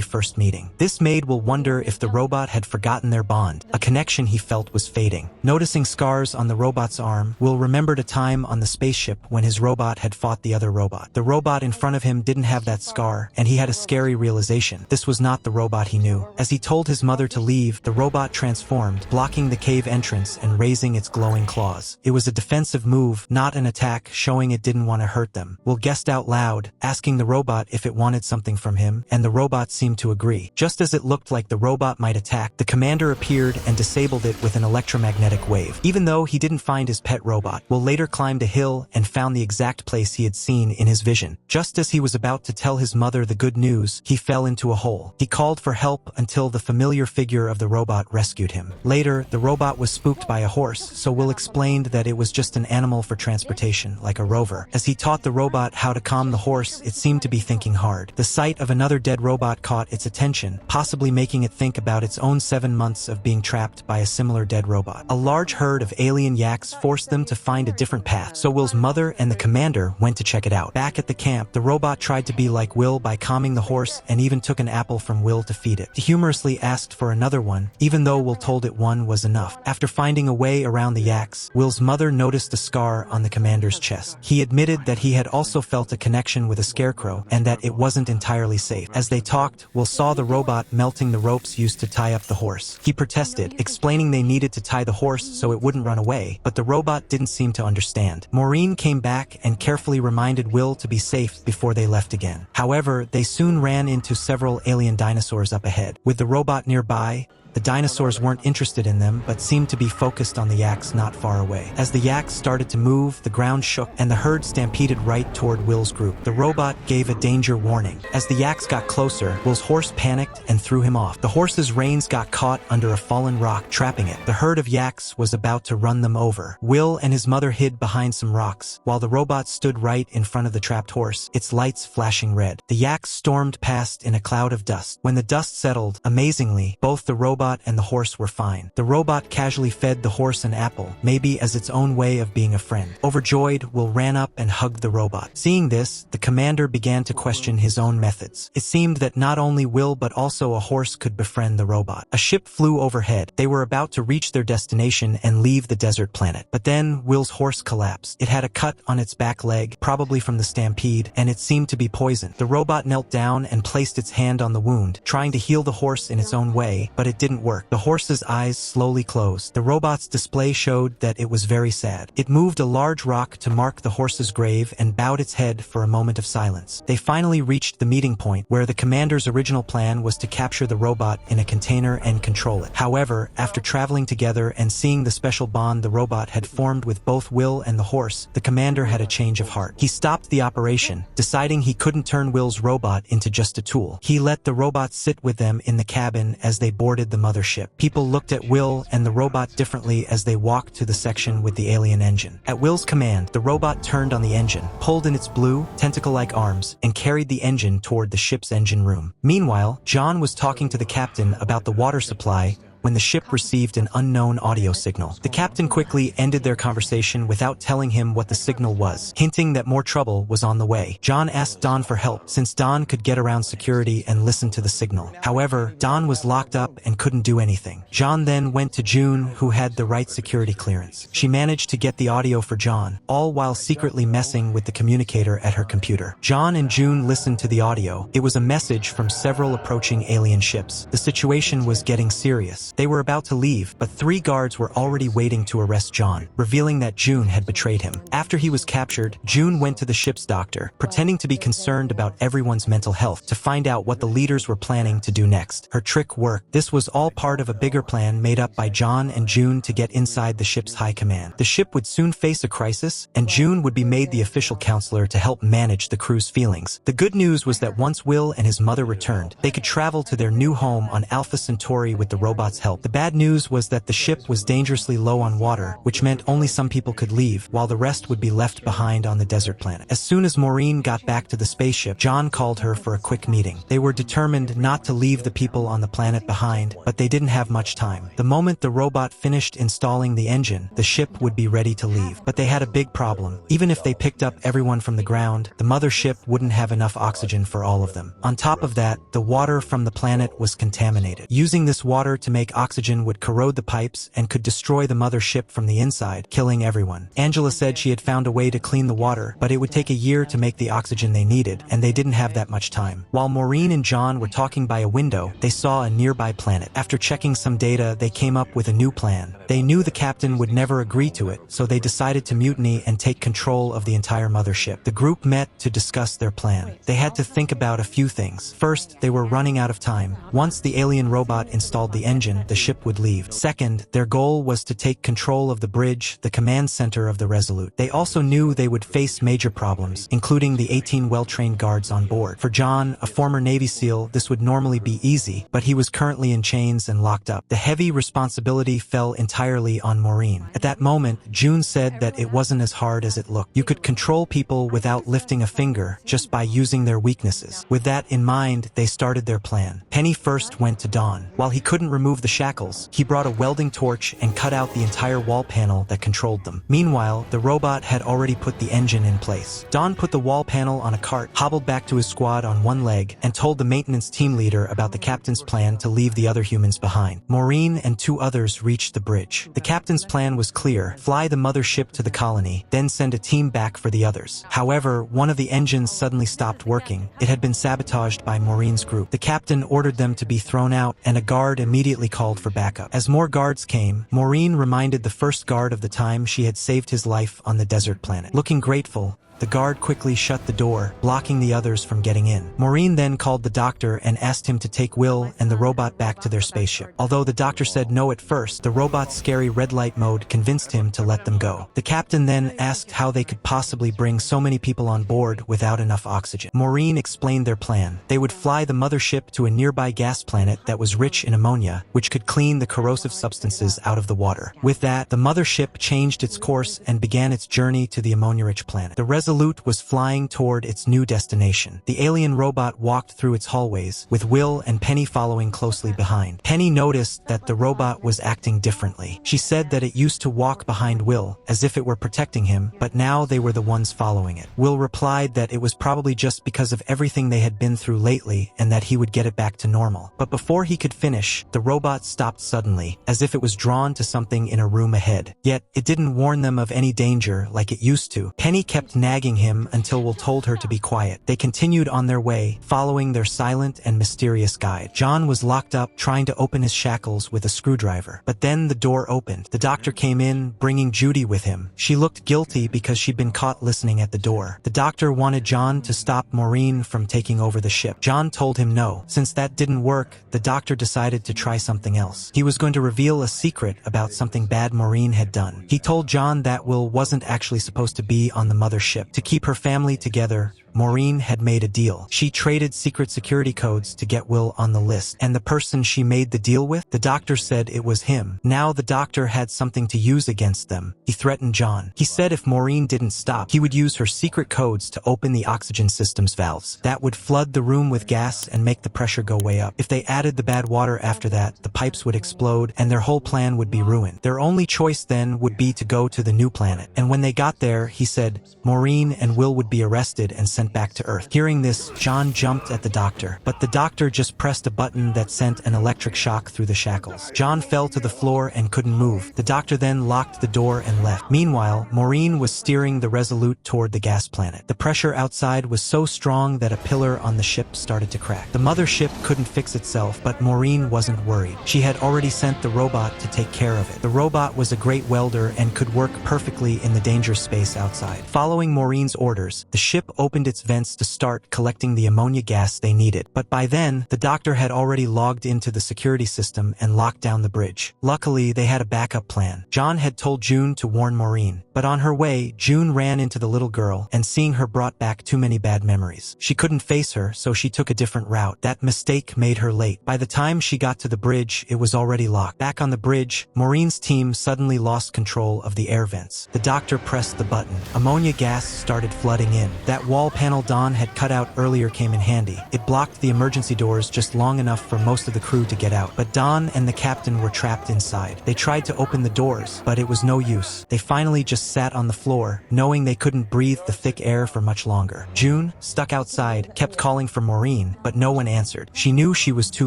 first meeting. This made Will wonder if the robot had forgotten their bond. A connection he felt was fading. Noticing scars on the robot's arm, Will remembered a time on the spaceship when his robot had fought the other robot. The robot in front of him didn't have that scar, and he had a scary realization. This was not the robot he knew. As he told his mother to leave, the robot transformed, blocking the cave entrance and raising its glowing claws. It was a defensive move, not an attack, showing it didn't want to hurt them. Will guessed out loud, asking the robot if it wanted something from him, and the robot seemed to agree. Just as it looked like the robot might attack, the commander appeared and disabled it with an electromagnetic wave. Even though he didn't find his pet robot, Will later climbed a hill and found the exact place he had seen in his vision. Just as he was about to tell his mother the good news, he fell into a hole. He called for help until the familiar figure of the robot rescued him. Later, the robot was spooked by a horse, so Will explained that it was just an animal for transportation, like a rover. As he taught the robot how to calm the horse, it seemed to be thinking hard. The sight of another dead robot caught its attention, possibly making it think about its own 7 months of being trapped by a similar dead robot. A large herd of alien yaks forced them to find a different path, so Will's mother and the commander went to check it out. Back at the camp, the robot tried to be like Will by calming the horse and even took an apple from Will to feed it. He humorously asked for another one, even though Will told it one was enough. After finding a way around the yaks, Will's mother noticed a scar on the commander's chest. He admitted that he had also felt a connection with a scarecrow and that it wasn't entirely safe. As they talked, Will saw the robot melting the ropes used to tie up the horse. He protested, explaining they needed to tie the horse so it wouldn't run away, but the robot didn't seem to understand. Maureen came back and carefully reminded Will to be safe before they left again. However, they soon ran into several alien dinosaurs up ahead. With the robot nearby, the dinosaurs weren't interested in them, but seemed to be focused on the yaks not far away. As the yaks started to move, the ground shook, and the herd stampeded right toward Will's group. The robot gave a danger warning. As the yaks got closer, Will's horse panicked and threw him off. The horse's reins got caught under a fallen rock, trapping it. The herd of yaks was about to run them over. Will and his mother hid behind some rocks, while the robot stood right in front of the trapped horse, its lights flashing red. The yaks stormed past in a cloud of dust. When the dust settled, amazingly, both the robot and the horse were fine. The robot casually fed the horse an apple, maybe as its own way of being a friend. Overjoyed, Will ran up and hugged the robot. Seeing this, the commander began to question his own methods. It seemed that not only Will but also a horse could befriend the robot. A ship flew overhead. They were about to reach their destination and leave the desert planet. But then, Will's horse collapsed. It had a cut on its back leg, probably from the stampede, and it seemed to be poisoned. The robot knelt down and placed its hand on the wound, trying to heal the horse in its own way, but it didn't work. The horse's eyes slowly closed. The robot's display showed that it was very sad. It moved a large rock to mark the horse's grave and bowed its head for a moment of silence. They finally reached the meeting point, where the commander's original plan was to capture the robot in a container and control it. However, after traveling together and seeing the special bond the robot had formed with both Will and the horse, the commander had a change of heart. He stopped the operation, deciding he couldn't turn Will's robot into just a tool. He let the robot sit with them in the cabin as they boarded the mothership. People looked at Will and the robot differently as they walked to the section with the alien engine. At Will's command, the robot turned on the engine, pulled in its blue, tentacle-like arms, and carried the engine toward the ship's engine room. Meanwhile, John was talking to the captain about the water supply when the ship received an unknown audio signal. The captain quickly ended their conversation without telling him what the signal was, hinting that more trouble was on the way. John asked Don for help, since Don could get around security and listen to the signal. However, Don was locked up and couldn't do anything. John then went to June, who had the right security clearance. She managed to get the audio for John, all while secretly messing with the communicator at her computer. John and June listened to the audio. It was a message from several approaching alien ships. The situation was getting serious. They were about to leave, but 3 guards were already waiting to arrest John, revealing that June had betrayed him. After he was captured, June went to the ship's doctor, pretending to be concerned about everyone's mental health, to find out what the leaders were planning to do next. Her trick worked. This was all part of a bigger plan made up by John and June to get inside the ship's high command. The ship would soon face a crisis, and June would be made the official counselor to help manage the crew's feelings. The good news was that once Will and his mother returned, they could travel to their new home on Alpha Centauri with the robot's help. The bad news was that the ship was dangerously low on water, which meant only some people could leave, while the rest would be left behind on the desert planet. As soon as Maureen got back to the spaceship, John called her for a quick meeting. They were determined not to leave the people on the planet behind, but they didn't have much time. The moment the robot finished installing the engine, the ship would be ready to leave. But they had a big problem. Even if they picked up everyone from the ground, the mothership wouldn't have enough oxygen for all of them. On top of that, the water from the planet was contaminated. Using this water to make oxygen would corrode the pipes and could destroy the mothership from the inside, killing everyone. Angela said she had found a way to clean the water, but it would take a year to make the oxygen they needed, and they didn't have that much time. While Maureen and John were talking by a window, they saw a nearby planet. After checking some data, they came up with a new plan. They knew the captain would never agree to it, so they decided to mutiny and take control of the entire mothership. The group met to discuss their plan. They had to think about a few things. First, they were running out of time. Once the alien robot installed the engine, the ship would leave. Second, their goal was to take control of the bridge, the command center of the Resolute. They also knew they would face major problems, including the 18 well-trained guards on board. For John, a former Navy SEAL, this would normally be easy, but he was currently in chains and locked up. The heavy responsibility fell entirely on Maureen. At that moment, June said that it wasn't as hard as it looked. You could control people without lifting a finger, just by using their weaknesses. With that in mind, they started their plan. Penny first went to Don. While he couldn't remove the shackles, he brought a welding torch and cut out the entire wall panel that controlled them. Meanwhile, the robot had already put the engine in place. Don put the wall panel on a cart, hobbled back to his squad on one leg, and told the maintenance team leader about the captain's plan to leave the other humans behind. Maureen and 2 others reached the bridge. The captain's plan was clear: fly the mothership to the colony, then send a team back for the others. However, one of the engines suddenly stopped working. It had been sabotaged by Maureen's group. The captain ordered them to be thrown out, and a guard immediately called for backup. As more guards came, Maureen reminded the first guard of the time she had saved his life on the desert planet. Looking grateful, the guard quickly shut the door, blocking the others from getting in. Maureen then called the doctor and asked him to take Will and the robot back to their spaceship. Although the doctor said no at first, the robot's scary red light mode convinced him to let them go. The captain then asked how they could possibly bring so many people on board without enough oxygen. Maureen explained their plan. They would fly the mothership to a nearby gas planet that was rich in ammonia, which could clean the corrosive substances out of the water. With that, the mothership changed its course and began its journey to the ammonia-rich planet. The Resolute was flying toward its new destination. The alien robot walked through its hallways, with Will and Penny following closely behind. Penny noticed that the robot was acting differently. She said that it used to walk behind Will, as if it were protecting him, but now they were the ones following it. Will replied that it was probably just because of everything they had been through lately, and that he would get it back to normal. But before he could finish, the robot stopped suddenly, as if it was drawn to something in a room ahead. Yet, it didn't warn them of any danger like it used to. Penny kept nagging him until Will told her to be quiet. They continued on their way, following their silent and mysterious guide. John was locked up, trying to open his shackles with a screwdriver. But then the door opened. The doctor came in, bringing Judy with him. She looked guilty because she'd been caught listening at the door. The doctor wanted John to stop Maureen from taking over the ship. John told him no. Since that didn't work, the doctor decided to try something else. He was going to reveal a secret about something bad Maureen had done. He told John that Will wasn't actually supposed to be on the mothership. To keep her family together, Maureen had made a deal. She traded secret security codes to get Will on the list. And the person she made the deal with? The doctor said it was him. Now the doctor had something to use against them. He threatened John. He said if Maureen didn't stop, he would use her secret codes to open the oxygen system's valves. That would flood the room with gas and make the pressure go way up. If they added the bad water after that, the pipes would explode and their whole plan would be ruined. Their only choice then would be to go to the new planet. And when they got there, he said, Maureen and Will would be arrested and sent back to Earth. Hearing this, John jumped at the doctor, but the doctor just pressed a button that sent an electric shock through the shackles. John fell to the floor and couldn't move. The doctor then locked the door and left. Meanwhile, Maureen was steering the Resolute toward the gas planet. The pressure outside was so strong that a pillar on the ship started to crack. The mothership couldn't fix itself, but Maureen wasn't worried. She had already sent the robot to take care of it. The robot was a great welder and could work perfectly in the danger space outside. Following Maureen's orders, the ship opened its vents to start collecting the ammonia gas they needed. But by then, the doctor had already logged into the security system and locked down the bridge. Luckily, they had a backup plan. John had told June to warn Maureen, but on her way, June ran into the little girl, and seeing her brought back too many bad memories. She couldn't face her, so she took a different route. That mistake made her late. By the time she got to the bridge, it was already locked. Back on the bridge, Maureen's team suddenly lost control of the air vents. The doctor pressed the button. Ammonia gas started flooding in. That wall panel Don had cut out earlier came in handy. It blocked the emergency doors just long enough for most of the crew to get out. But Don and the captain were trapped inside. They tried to open the doors, but it was no use. They finally just sat on the floor, knowing they couldn't breathe the thick air for much longer. June, stuck outside, kept calling for Maureen, but no one answered. She knew she was too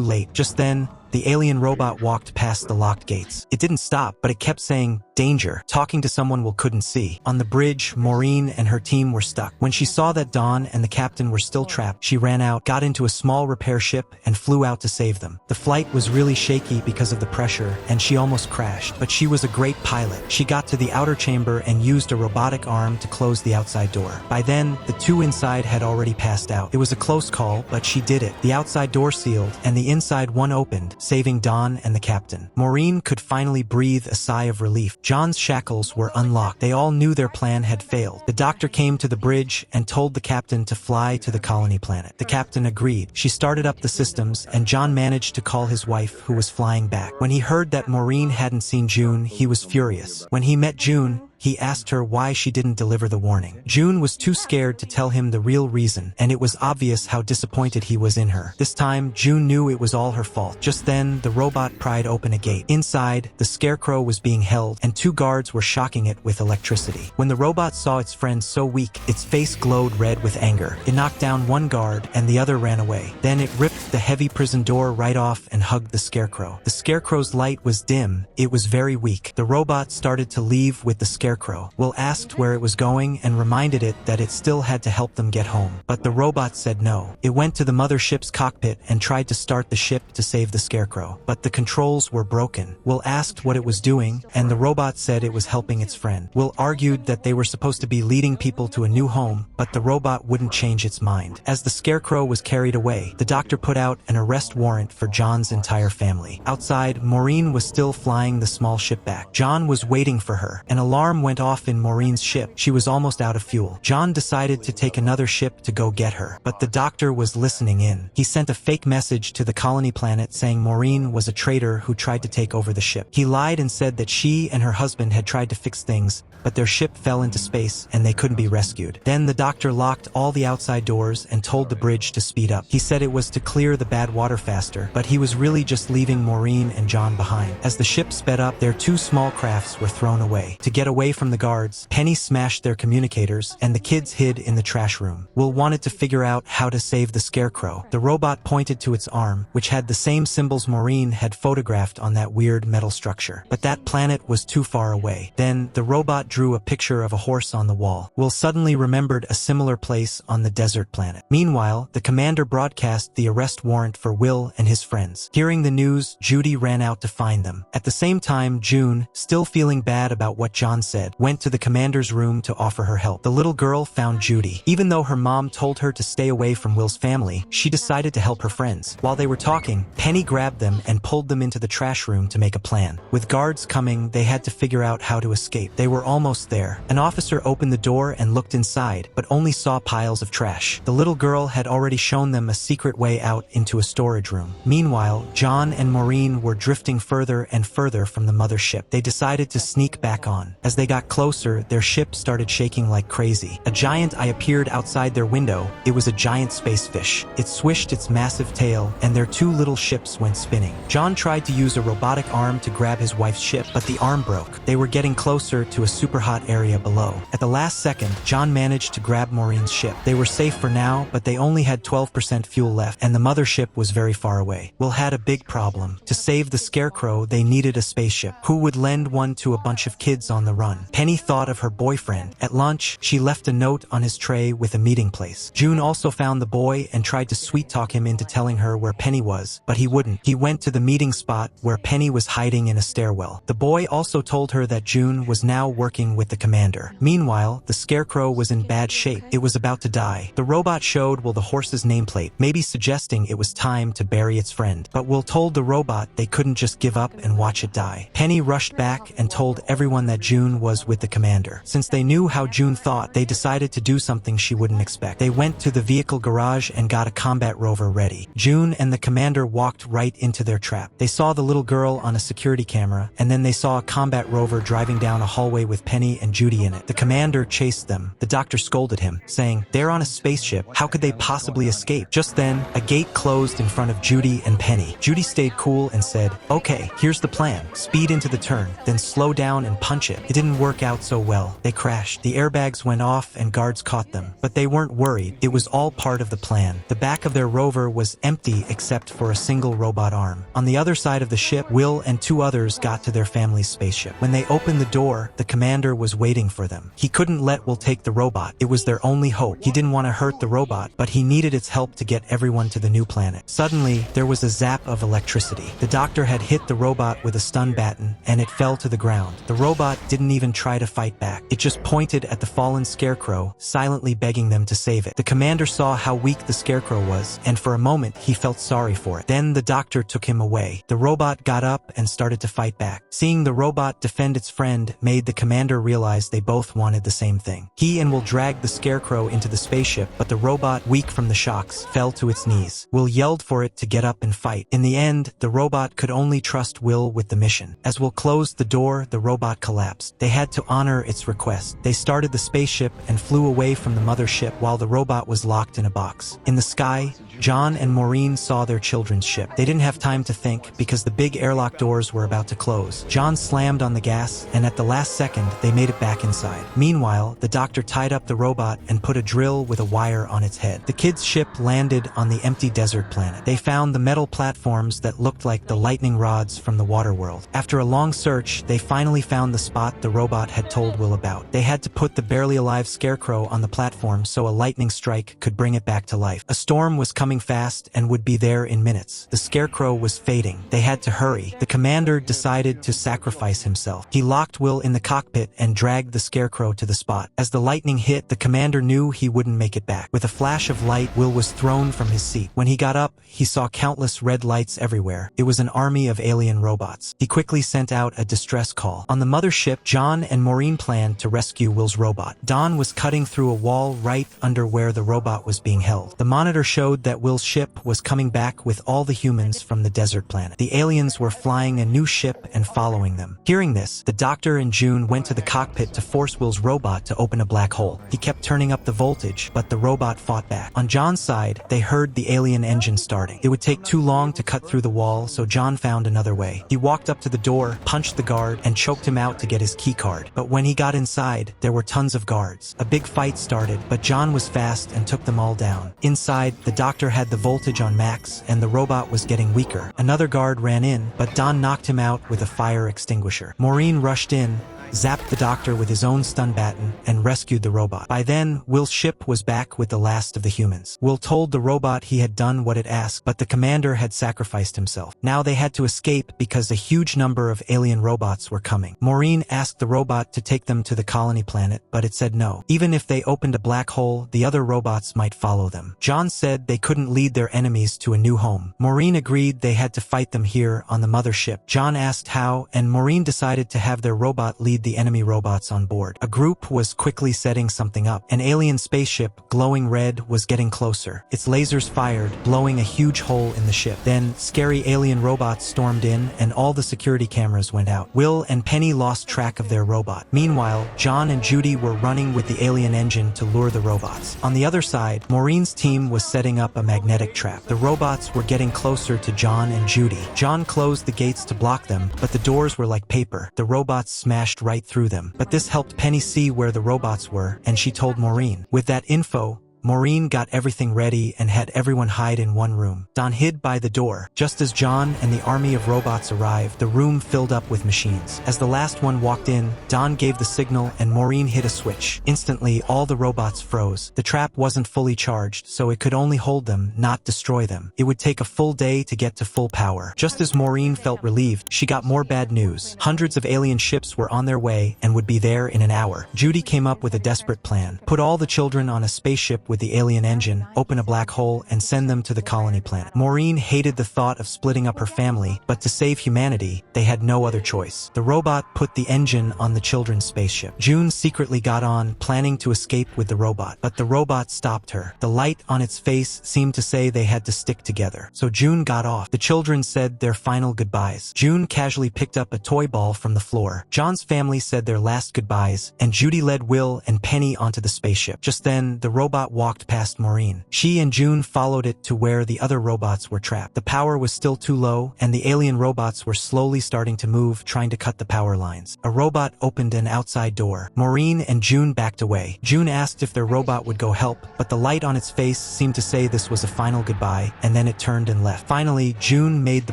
late. Just then, the alien robot walked past the locked gates. It didn't stop, but it kept saying, "Danger," talking to someone Will couldn't see. On the bridge, Maureen and her team were stuck. When she saw that Don and the captain were still trapped, she ran out, got into a small repair ship, and flew out to save them. The flight was really shaky because of the pressure, and she almost crashed, but she was a great pilot. She got to the outer chamber and used a robotic arm to close the outside door. By then, the two inside had already passed out. It was a close call, but she did it. The outside door sealed, and the inside one opened, saving Don and the captain. Maureen could finally breathe a sigh of relief. John's shackles were unlocked. They all knew their plan had failed. The doctor came to the bridge and told the captain to fly to the colony planet. The captain agreed. She started up the systems, and John managed to call his wife, who was flying back. When he heard that Maureen hadn't seen June, he was furious. When he met June, he asked her why she didn't deliver the warning. June was too scared to tell him the real reason, and it was obvious how disappointed he was in her. This time, June knew it was all her fault. Just then, the robot pried open a gate. Inside, the scarecrow was being held, and two guards were shocking it with electricity. When the robot saw its friend so weak, its face glowed red with anger. It knocked down one guard, and the other ran away. Then it ripped the heavy prison door right off and hugged the scarecrow. The scarecrow's light was dim. It was very weak. The robot started to leave with the scarecrow. Will asked where it was going and reminded it that it still had to help them get home. But the robot said no. It went to the mothership's cockpit and tried to start the ship to save the scarecrow. But the controls were broken. Will asked what it was doing, and the robot said it was helping its friend. Will argued that they were supposed to be leading people to a new home, but the robot wouldn't change its mind. As the scarecrow was carried away, the doctor put out an arrest warrant for John's entire family. Outside, Maureen was still flying the small ship back. John was waiting for her. An alarm went off in Maureen's ship. She was almost out of fuel. John decided to take another ship to go get her, but the doctor was listening in. He sent a fake message to the colony planet saying Maureen was a traitor who tried to take over the ship. He lied and said that she and her husband had tried to fix things, but their ship fell into space and they couldn't be rescued. Then the doctor locked all the outside doors and told the bridge to speed up. He said it was to clear the bad water faster, but he was really just leaving Maureen and John behind. As the ship sped up, their two small crafts were thrown away. To get away from the guards, Penny smashed their communicators, and the kids hid in the trash room. Will wanted to figure out how to save the scarecrow. The robot pointed to its arm, which had the same symbols Maureen had photographed on that weird metal structure. But that planet was too far away. Then, the robot drew a picture of a horse on the wall. Will suddenly remembered a similar place on the desert planet. Meanwhile, the commander broadcast the arrest warrant for Will and his friends. Hearing the news, Judy ran out to find them. At the same time, June, still feeling bad about what John said, said, went to the commander's room to offer her help. The little girl found Judy. Even though her mom told her to stay away from Will's family, she decided to help her friends. While they were talking, Penny grabbed them and pulled them into the trash room to make a plan. With guards coming, they had to figure out how to escape. They were almost there. An officer opened the door and looked inside, but only saw piles of trash. The little girl had already shown them a secret way out into a storage room. Meanwhile, John and Maureen were drifting further and further from the mothership. They decided to sneak back on. As they got closer, their ship started shaking like crazy. A giant eye appeared outside their window. It was a giant space fish. It swished its massive tail, and their two little ships went spinning. John tried to use a robotic arm to grab his wife's ship, but the arm broke. They were getting closer to a super hot area below. At the last second, John managed to grab Maureen's ship. They were safe for now, but they only had 12% fuel left, and the mothership was very far away. Will had a big problem. To save the Scarecrow, they needed a spaceship. Who would lend one to a bunch of kids on the run? Penny thought of her boyfriend. At lunch, she left a note on his tray with a meeting place. June also found the boy and tried to sweet-talk him into telling her where Penny was, but he wouldn't. He went to the meeting spot where Penny was hiding in a stairwell. The boy also told her that June was now working with the commander. Meanwhile, the Scarecrow was in bad shape. It was about to die. The robot showed Will the horse's nameplate, maybe suggesting it was time to bury its friend. But Will told the robot they couldn't just give up and watch it die. Penny rushed back and told everyone that June was with the commander. Since they knew how June thought, they decided to do something she wouldn't expect. They went to the vehicle garage and got a combat rover ready. June and the commander walked right into their trap. They saw the little girl on a security camera, and then they saw a combat rover driving down a hallway with Penny and Judy in it. The commander chased them. The doctor scolded him, saying, "They're on a spaceship. How could they possibly escape?" Just then, a gate closed in front of Judy and Penny. Judy stayed cool and said, "Okay, here's the plan. Speed into the turn, then slow down and punch it." It didn't work out so well. They crashed. The airbags went off and guards caught them. But they weren't worried. It was all part of the plan. The back of their rover was empty except for a single robot arm. On the other side of the ship, Will and two others got to their family's spaceship. When they opened the door, the commander was waiting for them. He couldn't let Will take the robot. It was their only hope. He didn't want to hurt the robot, but he needed its help to get everyone to the new planet. Suddenly, there was a zap of electricity. The doctor had hit the robot with a stun baton, and it fell to the ground. The robot didn't even try to fight back. It just pointed at the fallen Scarecrow, silently begging them to save it. The commander saw how weak the Scarecrow was, and for a moment, he felt sorry for it. Then the doctor took him away. The robot got up and started to fight back. Seeing the robot defend its friend made the commander realize they both wanted the same thing. He and Will dragged the Scarecrow into the spaceship, but the robot, weak from the shocks, fell to its knees. Will yelled for it to get up and fight. In the end, the robot could only trust Will with the mission. As Will closed the door, the robot collapsed. They had to honor its request. They started the spaceship and flew away from the mothership while the robot was locked in a box. In the sky, John and Maureen saw their children's ship. They didn't have time to think because the big airlock doors were about to close. John slammed on the gas, and at the last second, they made it back inside. Meanwhile, the doctor tied up the robot and put a drill with a wire on its head. The kids' ship landed on the empty desert planet. They found the metal platforms that looked like the lightning rods from the water world. After a long search, they finally found the spot the robot had told Will about. They had to put the barely alive Scarecrow on the platform so a lightning strike could bring it back to life. A storm was coming fast and would be there in minutes. The Scarecrow was fading. They had to hurry. The commander decided to sacrifice himself. He locked Will in the cockpit and dragged the Scarecrow to the spot. As the lightning hit, the commander knew he wouldn't make it back. With a flash of light, Will was thrown from his seat. When he got up, he saw countless red lights everywhere. It was an army of alien robots. He quickly sent out a distress call. On the mothership, John and Maureen planned to rescue Will's robot. Dawn was cutting through a wall right under where the robot was being held. The monitor showed that Will's ship was coming back with all the humans from the desert planet. The aliens were flying a new ship and following them. Hearing this, the doctor and June went to the cockpit to force Will's robot to open a black hole. He kept turning up the voltage, but the robot fought back. On John's side, they heard the alien engine starting. It would take too long to cut through the wall, so John found another way. He walked up to the door, punched the guard, and choked him out to get his key card. But when he got inside, there were tons of guards. A big fight started, but John was fast and took them all down. Inside, the doctor had the voltage on max, and the robot was getting weaker. Another guard ran in, but Don knocked him out with a fire extinguisher. Maureen rushed in, zapped the doctor with his own stun baton, and rescued the robot. By then, Will's ship was back with the last of the humans. Will told the robot he had done what it asked, but the commander had sacrificed himself. Now they had to escape because a huge number of alien robots were coming. Maureen asked the robot to take them to the colony planet, but it said no. Even if they opened a black hole, the other robots might follow them. John said they couldn't lead their enemies to a new home. Maureen agreed they had to fight them here on the mothership. John asked how, and Maureen decided to have their robot lead the enemy robots on board. A group was quickly setting something up. An alien spaceship, glowing red, was getting closer. Its lasers fired, blowing a huge hole in the ship. Then, scary alien robots stormed in, and all the security cameras went out. Will and Penny lost track of their robot. Meanwhile, John and Judy were running with the alien engine to lure the robots. On the other side, Maureen's team was setting up a magnetic trap. The robots were getting closer to John and Judy. John closed the gates to block them, but the doors were like paper. The robots smashed right through them. But this helped Penny see where the robots were, and she told Maureen. With that info, Maureen got everything ready and had everyone hide in one room. Don hid by the door. Just as John and the army of robots arrived, the room filled up with machines. As the last one walked in, Don gave the signal and Maureen hit a switch. Instantly, all the robots froze. The trap wasn't fully charged, so it could only hold them, not destroy them. It would take a full day to get to full power. Just as Maureen felt relieved, she got more bad news. Hundreds of alien ships were on their way and would be there in an hour. Judy came up with a desperate plan. Put all the children on a spaceship with the alien engine, open a black hole, and send them to the colony planet. Maureen hated the thought of splitting up her family, but to save humanity, they had no other choice. The robot put the engine on the children's spaceship. June secretly got on, planning to escape with the robot, but the robot stopped her. The light on its face seemed to say they had to stick together. So June got off. The children said their final goodbyes. June casually picked up a toy ball from the floor. John's family said their last goodbyes, and Judy led Will and Penny onto the spaceship. Just then, the robot walked past Maureen. She and June followed it to where the other robots were trapped. The power was still too low, and the alien robots were slowly starting to move, trying to cut the power lines. A robot opened an outside door. Maureen and June backed away. June asked if their robot would go help, but the light on its face seemed to say this was a final goodbye, and then it turned and left. Finally, June made the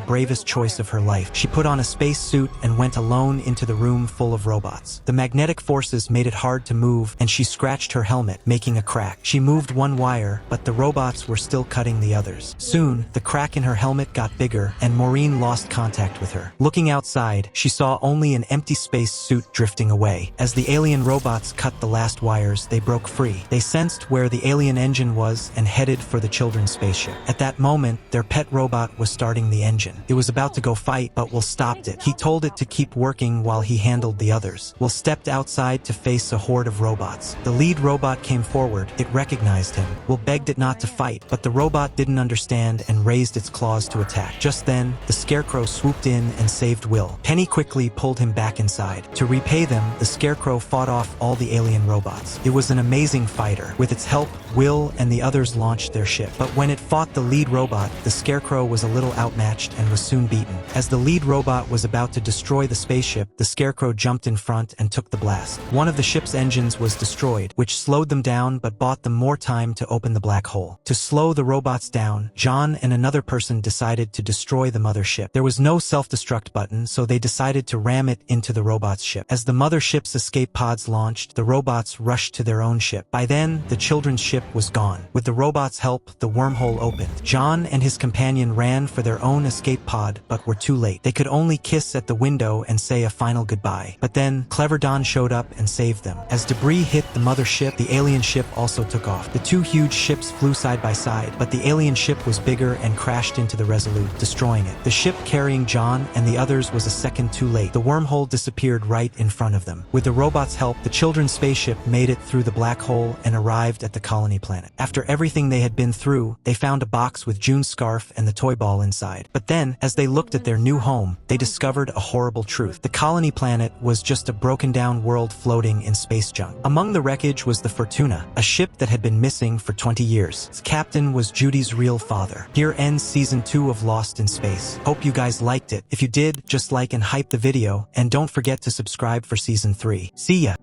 bravest choice of her life. She put on a space suit and went alone into the room full of robots. The magnetic forces made it hard to move, and she scratched her helmet, making a crack. She moved one wire, but the robots were still cutting the others. Soon, the crack in her helmet got bigger, and Maureen lost contact with her. Looking outside, she saw only an empty space suit drifting away. As the alien robots cut the last wires, they broke free. They sensed where the alien engine was and headed for the children's spaceship. At that moment, their pet robot was starting the engine. It was about to go fight, but Will stopped it. He told it to keep working while he handled the others. Will stepped outside to face a horde of robots. The lead robot came forward. It recognized him. Will begged it not to fight, but the robot didn't understand and raised its claws to attack. Just then, the Scarecrow swooped in and saved Will. Penny quickly pulled him back inside. To repay them, the Scarecrow fought off all the alien robots. It was an amazing fighter. With its help, Will and the others launched their ship. But when it fought the lead robot, the Scarecrow was a little outmatched and was soon beaten. As the lead robot was about to destroy the spaceship, the Scarecrow jumped in front and took the blast. One of the ship's engines was destroyed, which slowed them down but bought them more time to open the black hole. To slow the robots down, John and another person decided to destroy the mothership. There was no self-destruct button, so they decided to ram it into the robot's ship. As the mothership's escape pods launched, the robots rushed to their own ship. By then, the children's ship was gone. With the robots' help, the wormhole opened. John and his companion ran for their own escape pod, but were too late. They could only kiss at the window and say a final goodbye. But then, Clever Don showed up and saved them. As debris hit the mothership, the alien ship also took off. The two huge ships flew side by side, but the alien ship was bigger and crashed into the Resolute, destroying it. The ship carrying John and the others was a second too late. The wormhole disappeared right in front of them. With the robots' help, the children's spaceship made it through the black hole and arrived at the colony planet. After everything they had been through, they found a box with June's scarf and the toy ball inside. But then, as they looked at their new home, they discovered a horrible truth. The colony planet was just a broken-down world floating in space junk. Among the wreckage was the Fortuna, a ship that had been missing for 20 years. Its captain was Judy's real father. Here ends Season 2 of Lost in Space. Hope you guys liked it. If you did, just like and hype the video, and don't forget to subscribe for Season 3. See ya!